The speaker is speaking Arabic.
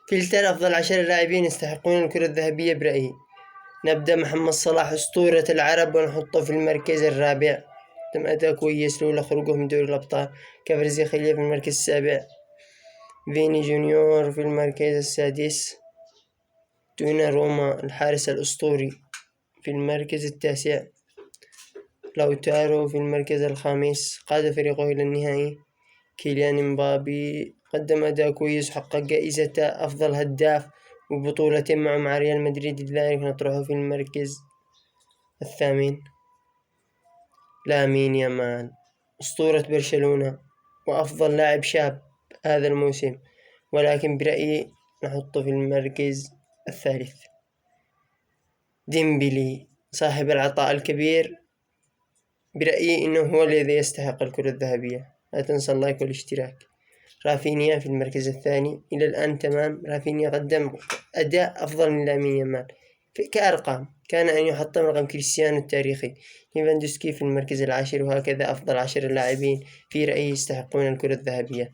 فلتر أفضل 10 لاعبين يستحقون الكرة الذهبية برأيي. نبدأ محمد صلاح أسطورة العرب ونحطه في المركز الرابع، تم أداء كويس لولا خروجه من دوري الأبطال. كفرزخيليا في المركز السابع. فيني جونيور في المركز السادس. دوناروما الحارس الأسطوري في المركز التاسع. لاوتارو في المركز الخامس، قاد فريقه إلى النهائي. كيليان مبابي قدم أداء كويس وحقق جائزة أفضل هداف وبطولة مع ريال مدريد، لذلك نطرحه في المركز الثامن. لامين يامال أسطورة برشلونة وأفضل لاعب شاب هذا الموسم، ولكن برأيي نحطه في المركز الثالث. ديمبلي صاحب العطاء الكبير، برأيي إنه هو الذي يستحق الكرة الذهبية. لا تنسى اللايك والاشتراك. رافينيا في المركز الثاني، إلى الآن تمام. رافينيا قدم أداء أفضل من لامين يامال كأرقام، كان أن يحطم رقم كريستيانو التاريخي. ليفاندوسكي في المركز العاشر، وهكذا أفضل 10 لاعبين في رأيي يستحقون الكرة الذهبية.